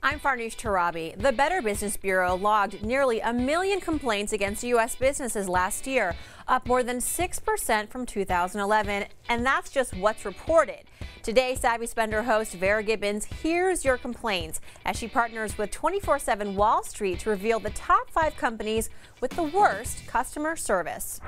I'm Farnoosh Tarabi. The Better Business Bureau logged nearly 1 million complaints against U.S. businesses last year, up more than 6% from 2011, and that's just what's reported. Today, Savvy Spender host Vera Gibbons hears your complaints as she partners with 24/7 Wall Street to reveal the top 5 companies with the worst customer service.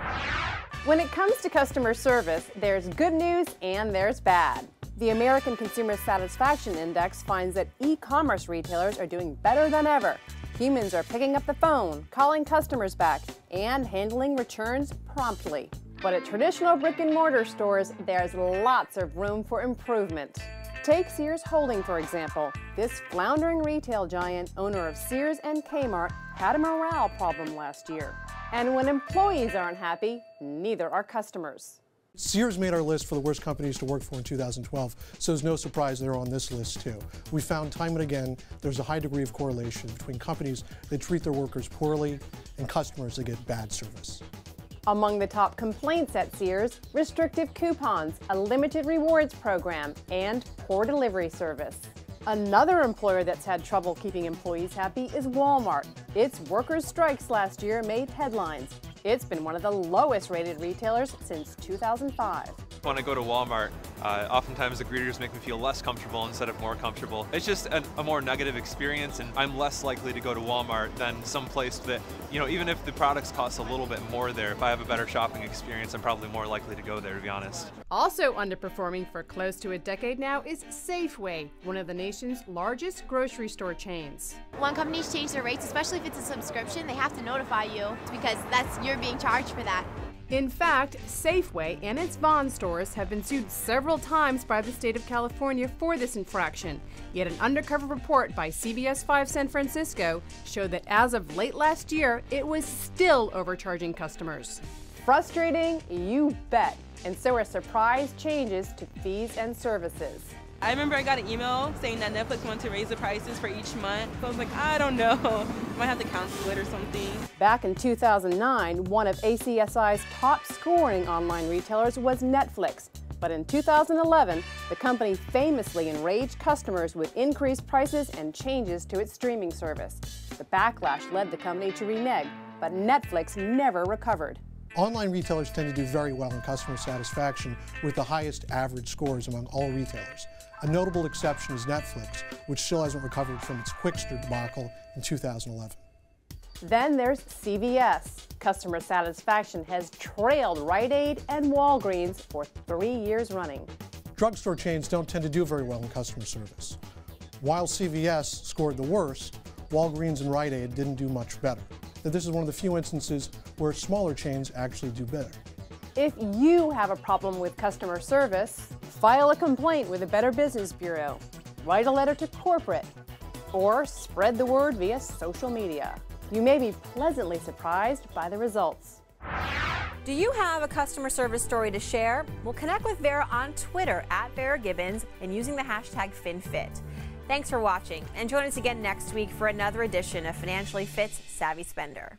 When it comes to customer service, there's good news and there's bad. The American Consumer Satisfaction Index finds that e-commerce retailers are doing better than ever. Humans are picking up the phone, calling customers back, and handling returns promptly. But at traditional brick-and-mortar stores, there's lots of room for improvement. Take Sears Holding, for example. This floundering retail giant, owner of Sears and Kmart, had a morale problem last year. And when employees aren't happy, neither are customers. Sears made our list for the worst companies to work for in 2012, so it's no surprise they're on this list too. We found time and again there's a high degree of correlation between companies that treat their workers poorly and customers that get bad service. Among the top complaints at Sears, restrictive coupons, a limited rewards program, and poor delivery service. Another employer that's had trouble keeping employees happy is Walmart. Its workers' strikes last year made headlines. It's been one of the lowest rated retailers since 2005. When I go to Walmart, oftentimes the greeters make me feel less comfortable instead of more comfortable. It's just a more negative experience, and I'm less likely to go to Walmart than some place that, even if the products cost a little bit more there, if I have a better shopping experience, I'm probably more likely to go there, to be honest. Also underperforming for close to a decade now is Safeway, one of the nation's largest grocery store chains. When companies change their rates, especially if it's a subscription, they have to notify you because you're being charged for that. In fact, Safeway and its Vons stores have been sued several times by the state of California for this infraction. Yet an undercover report by CBS 5 San Francisco showed that as of late last year, it was still overcharging customers. Frustrating? You bet. And so are surprise changes to fees and services. I remember I got an email saying that Netflix wanted to raise the prices for each month. So I was like, I don't know. Might have to cancel it or something. Back in 2009, one of ACSI's top scoring online retailers was Netflix. But in 2011, the company famously enraged customers with increased prices and changes to its streaming service. The backlash led the company to renege, but Netflix never recovered. Online retailers tend to do very well in customer satisfaction with the highest average scores among all retailers. A notable exception is Netflix, which still hasn't recovered from its Quickster debacle in 2011. Then there's CVS. Customer satisfaction has trailed Rite Aid and Walgreens for 3 years running. Drugstore chains don't tend to do very well in customer service. While CVS scored the worst, Walgreens and Rite Aid didn't do much better. This is one of the few instances where smaller chains actually do better. If you have a problem with customer service, file a complaint with the Better Business Bureau, write a letter to corporate, or spread the word via social media. You may be pleasantly surprised by the results. Do you have a customer service story to share? Well, connect with Vera on Twitter @VeraGibbons and using the hashtag FinFit. Thanks for watching, and join us again next week for another edition of Financially Fit's Savvy Spender.